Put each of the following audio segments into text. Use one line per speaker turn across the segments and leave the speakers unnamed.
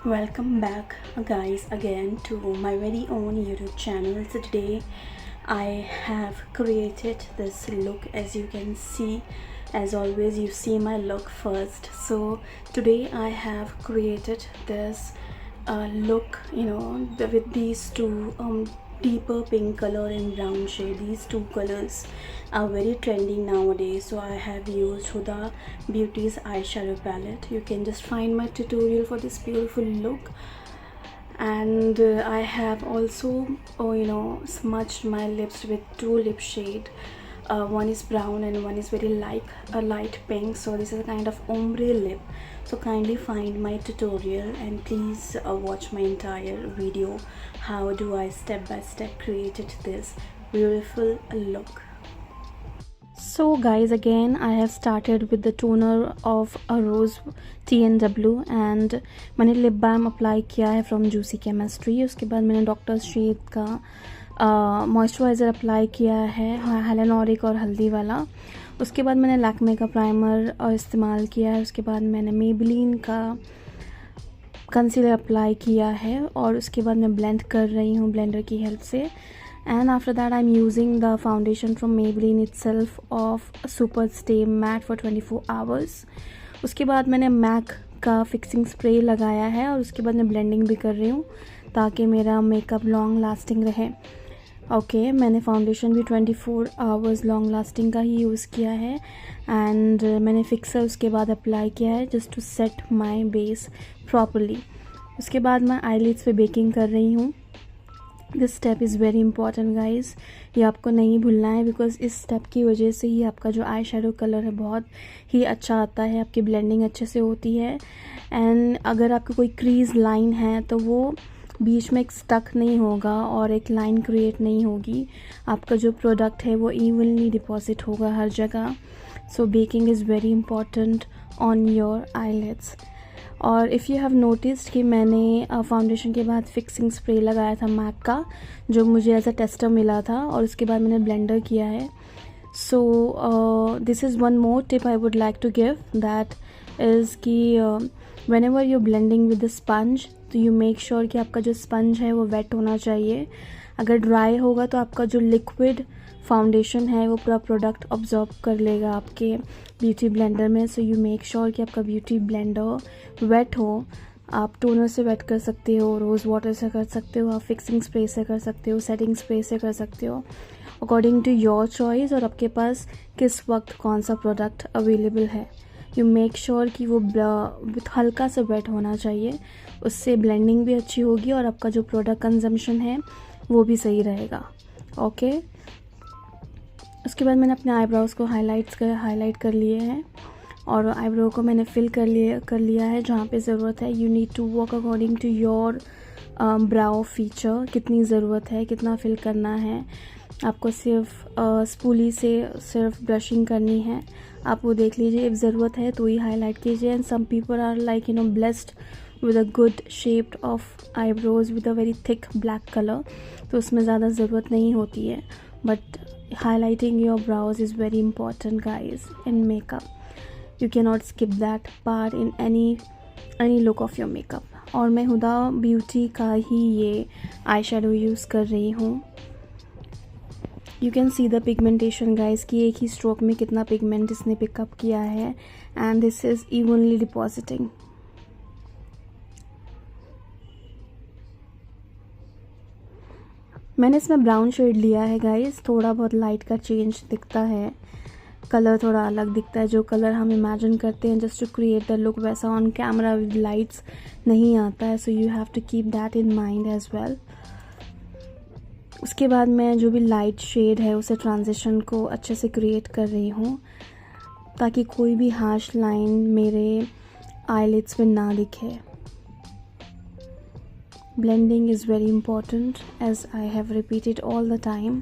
Welcome back, guys, again to my very own YouTube channel. So today I have created this look. As you can see, as always, you see my look first. So today I have created this look, with these two deeper pink color and brown shade. These two colors are very trending nowadays, so I have used Huda Beauty's eyeshadow palette. You can just find my tutorial for this beautiful look. And I have also smudged my lips with two lip shade. One is brown and one is very like a light pink, so this is a kind of ombre lip. So kindly find my tutorial and please watch my entire video. How do I step by step created this beautiful look. So guys, again I have started with the toner of a rose TNW and मैंने lip balm apply किया है from juicy chemistry. उसके बाद मैंने doctor श्रीत का moisturiser apply किया है, हेलेनोरिक और हल्दी वाला. उसके बाद मैंने लैक्मे का प्राइमर इस्तेमाल किया है. उसके बाद मैंने मेबेलिन का कंसीलर अप्लाई किया है और उसके बाद मैं ब्लेंड कर रही हूँ ब्लेंडर की हेल्प से. And after that I'm using the foundation from Maybelline itself of Super Stay Matte for 24 hours. उसके बाद मैंने MAC का फिक्सिंग स्प्रे लगाया है और उसके बाद मैं ब्लेंडिंग भी कर रही हूँ ताकि मेरा मेकअप लॉन्ग लास्टिंग रहे. ओके, मैंने फाउंडेशन भी 24 आवर्स लॉन्ग लास्टिंग का ही यूज़ किया है एंड मैंने फिक्सर उसके बाद अप्लाई किया है just to set my base properly. उसके बाद मैं आईलिड्स पे बेकिंग कर रही हूँ. This step is very important guys, ये आपको नहीं भूलना है बिकॉज इस स्टेप की वजह से ही आपका जो आई शेडो कलर है बहुत ही अच्छा आता है, आपकी ब्लेंडिंग अच्छे से होती है. एंड अगर आपका कोई क्रीज लाइन है तो वो बीच में एक स्टक नहीं होगा और एक लाइन क्रिएट नहीं होगी. आपका जो प्रोडक्ट है वो इवनली डिपॉजिट होगा हर जगह. So baking is very important on your eyelids. और इफ़ यू हैव नोटिस्ड कि मैंने फाउंडेशन के बाद फिक्सिंग स्प्रे लगाया था मैक का जो मुझे एज अ टेस्टर मिला था और उसके बाद मैंने ब्लेंडर किया है. So this is one more tip I would like to give, that is कि whenever you blending with the sponge तो यू मेक श्योर कि आपका जो स्पंज है वो वेट होना चाहिए. अगर ड्राई होगा तो आपका जो लिक्विड फाउंडेशन है वो पूरा प्रोडक्ट ऑब्जॉर्ब कर लेगा आपके ब्यूटी ब्लेंडर में. सो यू मेक श्योर कि आपका ब्यूटी ब्लेंडर वेट हो. आप टोनर से वेट कर सकते हो, रोज़ वाटर से कर सकते हो, आप फिक्सिंग स्प्रे से कर सकते हो, सेटिंग स्प्रे से कर सकते हो, अकॉर्डिंग टू योर चॉइस और आपके पास किस वक्त कौन सा प्रोडक्ट अवेलेबल है. यू मेक श्योर कि वो हल्का सा वेट होना चाहिए, उससे ब्लेंडिंग भी अच्छी होगी और आपका जो प्रोडक्ट कंजम्पशन है वो भी सही रहेगा. ओके उसके बाद मैंने अपने आईब्रोज़ को हाईलाइट कर लिए हैं और आईब्रो को मैंने फिल कर लिया है जहाँ पे ज़रूरत है. You need to work according to your brow feature, कितनी ज़रूरत है, कितना फिल करना है. आपको सिर्फ स्पूली से सिर्फ ब्रशिंग करनी है, आप वो देख लीजिए. इफ़ ज़रूरत है तो ही हाईलाइट कीजिए. And some people are like blessed with a good shaped of eyebrows with a very thick black colour, तो उसमें ज़्यादा ज़रूरत नहीं होती है. But highlighting your brows is very important guys in makeup. You cannot skip that part in any look of your makeup. और मैं Huda Beauty का ही ये आई शेडो यूज़ कर रही हूँ. You can see the pigmentation guys कि एक ही stroke में कितना पिगमेंट इसने पिकअप किया है and this is evenly depositing. मैंने इसमें ब्राउन शेड लिया है गाइस, थोड़ा बहुत लाइट का चेंज दिखता है, कलर थोड़ा अलग दिखता है. जो कलर हम इमेजिन करते हैं just to create the look वैसा ऑन कैमरा विद लाइट्स नहीं आता है. So you have to keep that in mind as well. उसके बाद मैं जो भी लाइट शेड है उसे ट्रांजिशन को अच्छे से क्रिएट कर रही हूँ ताकि कोई भी हार्श लाइन मेरे आईलिड्स पे ना दिखे. Blending is very important as I have repeated all the time.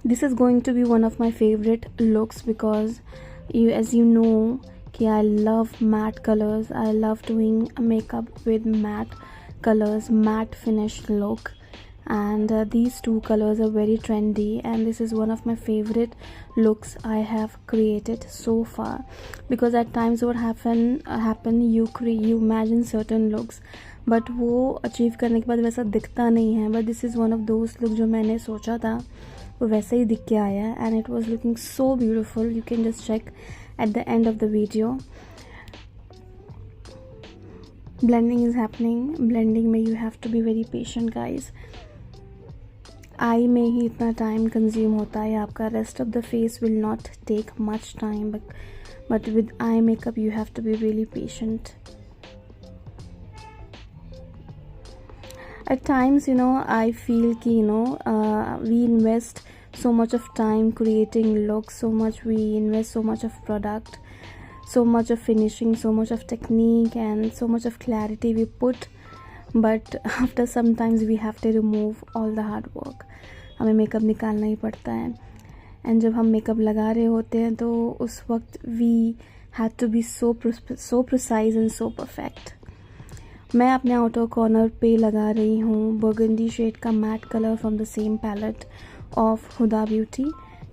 This is going to be one of my favorite looks because as you know कि I love matte colors. I love doing makeup with matte colors, matte finished look. and these two colors are very trendy, and this is one of my favorite looks I have created so far, because at times what happen you imagine certain looks but वो achieve करने के बाद वैसा दिखता नहीं है. But this is one of those look जो मैंने सोचा था वो वैसे ही दिख के आया है, and it was looking so beautiful. You can just check at the end of the video. Blending is happening. Blending में you have to be very patient guys. Eye में ही इतना टाइम कंज्यूम होता है आपका, rest of the face will not take much time, but with eye makeup you have to be really patient. At times, I feel ki, we invest so much of time creating looks, we invest so much of product, so much of finishing, so much of technique, and so much of clarity we put. But after sometimes we have to remove all the hard work. हमें makeup निकालना ही पड़ता है. And जब हम makeup लगा रहे होते हैं तो उस वक्त we had to be so precise and so perfect. मैं अपने आउटर कॉर्नर पे लगा रही हूँ बर्गंडी शेड का matte colour from the same palette of Huda Beauty.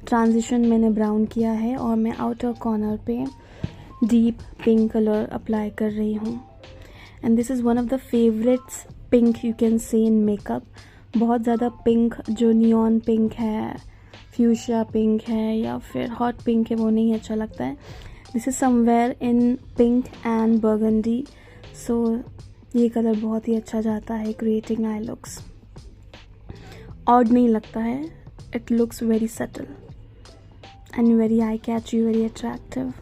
Transition मैंने ब्राउन किया है और मैं आउटर कॉर्नर पे डीप पिंक कलर अप्लाई कर रही हूँ. And this is one of the favourites pink you can say in makeup. बहुत ज़्यादा पिंक जो नियॉन पिंक है, फ्यूशिया पिंक है या फिर हॉट पिंक है, वो नहीं अच्छा लगता है. This is somewhere in pink and burgundy. So ये कलर बहुत ही अच्छा जाता है क्रिएटिंग आई लुक्स. ऑड नहीं लगता है. It looks very subtle and very eye catchy, very attractive.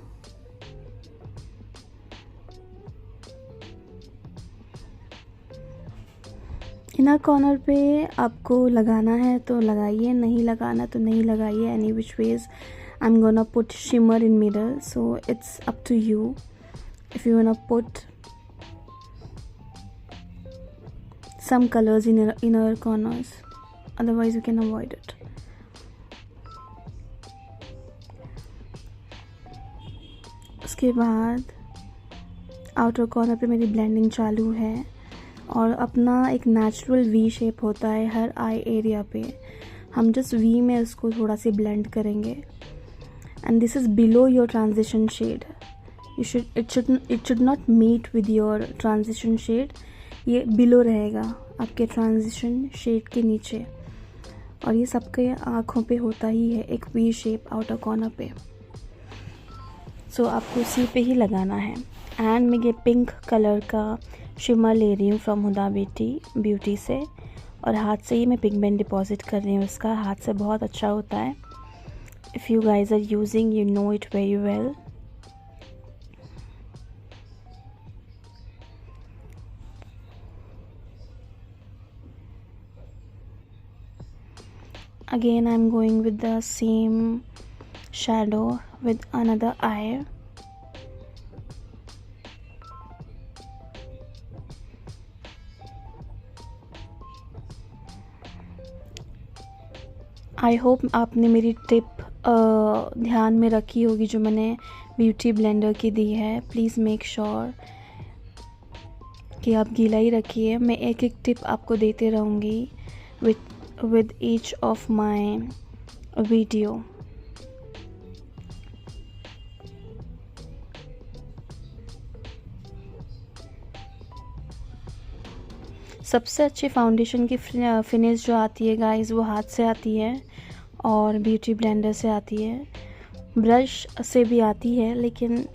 Inner corner पे आपको लगाना है तो लगाइए, नहीं लगाना तो नहीं लगाइए. Any which ways I am gonna put shimmer in middle, so it's up to you if you wanna put some colors in inner corners, otherwise you can avoid it. उसके बाद आउटर कॉर्नर पे मेरी blending चालू है और अपना एक natural V shape होता है हर आई एरिया पे. हम जस्ट वी में उसको थोड़ा सी ब्लेंड करेंगे. And this is below your transition shade. It should not meet with your transition shade. ये बिलो रहेगा आपके ट्रांजिशन शेड के नीचे, और ये सबके आँखों पे होता ही है एक वी शेप आउटर कॉर्नर पे. सो आपको उसी पे ही लगाना है. एंड मैं ये पिंक कलर का शिमर ले रही हूँ फ्रॉम हुदा ब्यूटी से, और हाथ से ही मैं पिगमेंट डिपॉजिट कर रही हूँ. इसका हाथ से बहुत अच्छा होता है. If you guys are using you know it very well. Again I'm going with the same shadow with another eye. I hope आपने मेरी टिप ध्यान में रखी होगी जो मैंने ब्यूटी ब्लेंडर की दी है. प्लीज़ मेक श्योर कि आप गीला ही रखिए. मैं एक एक टिप आपको देते रहूँगी with each of my video. सबसे अच्छी फाउंडेशन की फिनिश जो आती है गाइस वो हाथ से आती है और ब्यूटी ब्लेंडर से आती है. ब्रश से भी आती है, लेकिन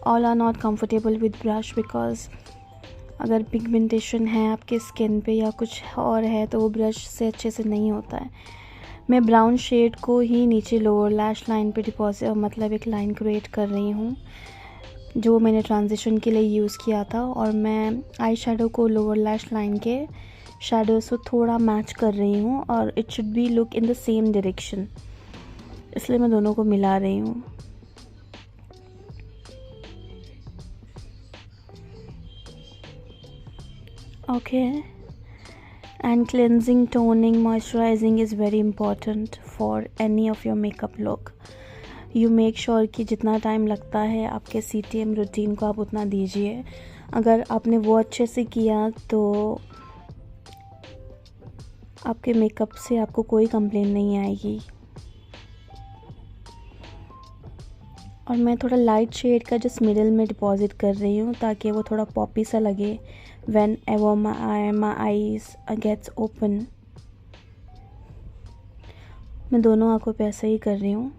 all are not comfortable with brush, because अगर पिगमेंटेशन है आपके स्किन पे या कुछ और है तो वो ब्रश से अच्छे से नहीं होता है. मैं ब्राउन शेड को ही नीचे लोअर लैश लाइन पे डिपॉजिट मतलब एक लाइन क्रिएट कर रही हूँ जो मैंने ट्रांजिशन के लिए यूज़ किया था, और मैं आई शेडो को लोअर लैश लाइन के शेडो से थोड़ा मैच कर रही हूँ, और it should be look in the same direction, इसलिए मैं दोनों को मिला रही हूँ. Okay, and cleansing, toning, moisturizing is very important for any of your makeup look. You make sure कि जितना टाइम लगता है आपके CTM रूटीन को आप उतना दीजिए. अगर आपने वो अच्छे से किया तो आपके मेकअप से आपको कोई कंप्लेन नहीं आएगी। और मैं थोड़ा लाइट शेड का जस्ट मिडिल में डिपॉजिट कर रही हूँ ताकि वो थोड़ा पॉपी सा लगे whenever my eyes gets open. मैं दोनों आँखों पे ऐसे ही कर रही हूँ।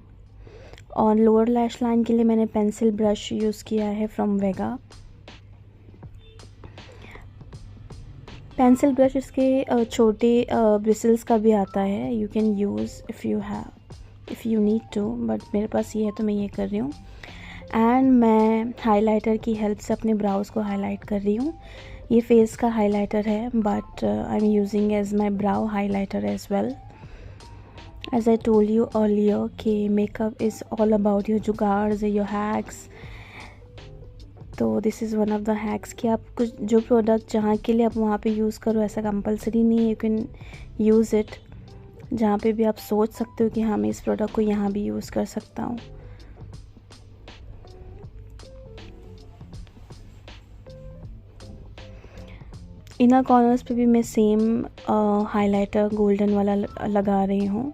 और लोअर लैश लाइन के लिए मैंने पेंसिल ब्रश यूज़ किया है फ्रॉम वेगा। पेंसिल ब्रश इसके छोटे ब्रिसल्स का भी आता है, you can use if you need to, but मेरे पास ये है तो मैं ये कर रही हूँ। एंड मैं हाइलाइटर की हेल्प से अपने ब्राउज़ को हाईलाइट कर रही हूँ। ये फेस का हाइलाइटर है but I am using as my brow highlighter as well. As I told you earlier कि makeup is all about your jugaads, your hacks. तो this is one of the hacks कि आप कुछ जो प्रोडक्ट जहाँ के लिए आप वहाँ पे यूज़ करो, ऐसा कंपलसरी नहीं है। यू कैन यूज़ इट जहाँ पे भी आप सोच सकते हो कि हाँ मैं इस प्रोडक्ट को यहाँ भी यूज़ कर सकता हूँ। इनर कॉर्नर्स पे भी मैं सेम हाइलाइटर गोल्डन वाला लगा रही हूँ।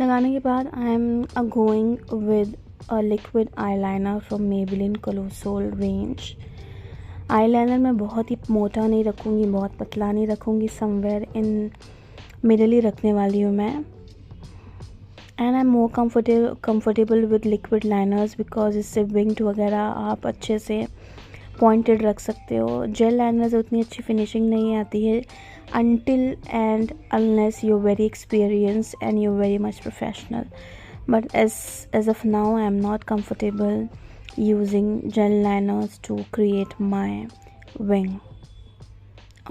लगाने के बाद I am going with a liquid eyeliner from Maybelline colossal range. Eyeliner मैं बहुत ही मोटा नहीं रखूँगी, बहुत पतला नहीं रखूँगी, समवेयर इन मिडल ही रखने वाली हूँ मैं। And I am more comfortable with liquid liners because इससे विंग्ड वगैरह आप अच्छे से पॉइंटेड रख सकते हो। जेल लाइनर से उतनी अच्छी फिनिशिंग नहीं आती है until and unless you're very experienced and you're very much professional, but as of now I am not comfortable using gel liners to create my wing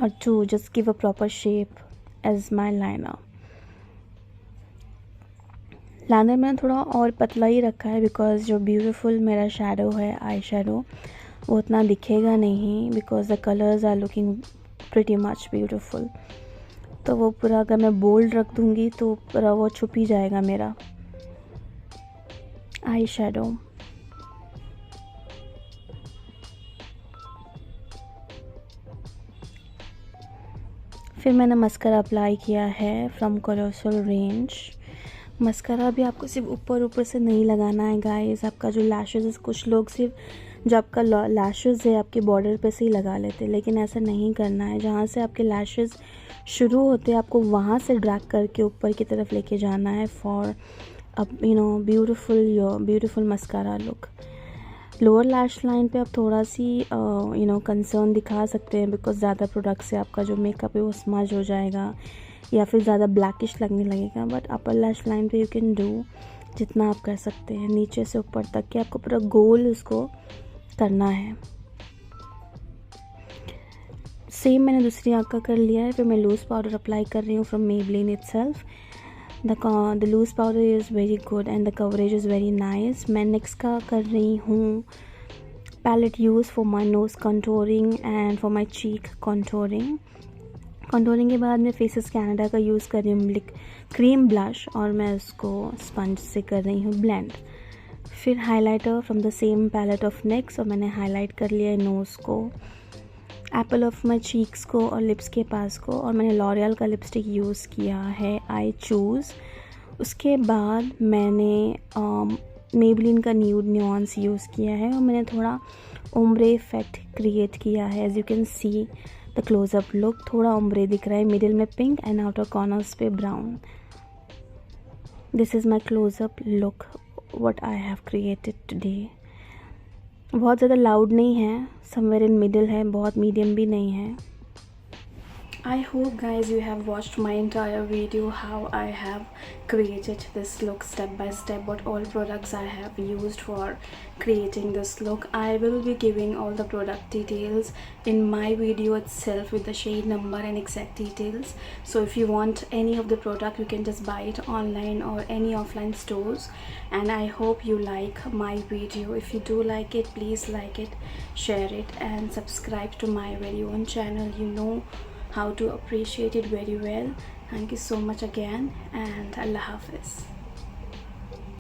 or to just give a proper shape as my liner. Liner मैंने थोड़ा और पतला ही रखा है because जो beautiful मेरा shadow है, eye shadow, वो उतना दिखेगा नहीं because the colours are looking pretty much beautiful. तो वो पूरा अगर मैं बोल्ड रख दूँगी तो पूरा वो छुप ही जाएगा मेरा आई शेडो। फिर मैंने मस्करा अप्लाई किया है फ्रॉम कोलोसोल रेंज। मस्करा भी आपको सिर्फ ऊपर से नहीं लगाना है गाइस। आपका जो लैशेज़ है, कुछ लोग सिर्फ जो आपका लैशेज़ है आपके बॉर्डर पे से ही लगा लेते हैं, लेकिन ऐसा नहीं करना है। जहाँ से आपके लैशेज़ शुरू होते हैं आपको वहाँ से ड्रैग करके ऊपर की तरफ लेके जाना है for beautiful mascara look. Lower lash line पे आप थोड़ा सी कंसर्न दिखा सकते हैं बिकॉज ज़्यादा प्रोडक्ट से आपका जो मेकअप है वो स्मज हो जाएगा या फिर ज़्यादा ब्लैकिश लगने लगेगा। बट अपर लैश लाइन पे यू कैन डू जितना आप कर सकते हैं, नीचे से ऊपर तक कि आपको पूरा गोल उसको करना है। सेम मैंने दूसरी आँख का कर लिया है। फिर मैं लूज़ पाउडर अप्लाई कर रही हूँ from Maybelline itself. The loose powder is very good and the coverage is very nice. मैं नेक्स्ट का कर रही हूँ palette use for my nose contouring and for my cheek contouring. Contouring के बाद मैं फेसेस कैनेडा का यूज़ कर रही हूँ क्रीम ब्लश और मैं उसको स्पंज से कर रही हूँ ब्लेंड। फिर highlighter from the same palette of NYX और मैंने हाईलाइट कर लिया है नोज़ को, एप्पल ऑफ माई चीक्स को और लिप्स के पास को। और मैंने लॉरियल का लिपस्टिक यूज़ किया है आई चूज़। उसके बाद मैंने मेबेलिन का न्यूड न्यूआंस यूज़ किया है और मैंने थोड़ा ओम्ब्रे इफेक्ट क्रिएट किया है। As you can see the closeup look, थोड़ा ओम्ब्रे दिख रहा है, मिडिल में पिंक एंड आउटर कॉर्नर्स पे brown. This is my closeup look what I have created today। बहुत ज़्यादा लाउड नहीं है, समवेयर इन मिडिल है, बहुत मीडियम भी नहीं है। I hope guys you have watched my entire video how I have created this look step by step, what all products I have used for creating this look. I will be giving all the product details in my video itself with the shade number and exact details. So if you want any of the product, you can just buy it online or any offline stores. And I hope you like my video. If you do like it, please like it, share it, and subscribe to my very own channel. You know how to appreciate it very well. Thank you so much again, and Allah Hafiz.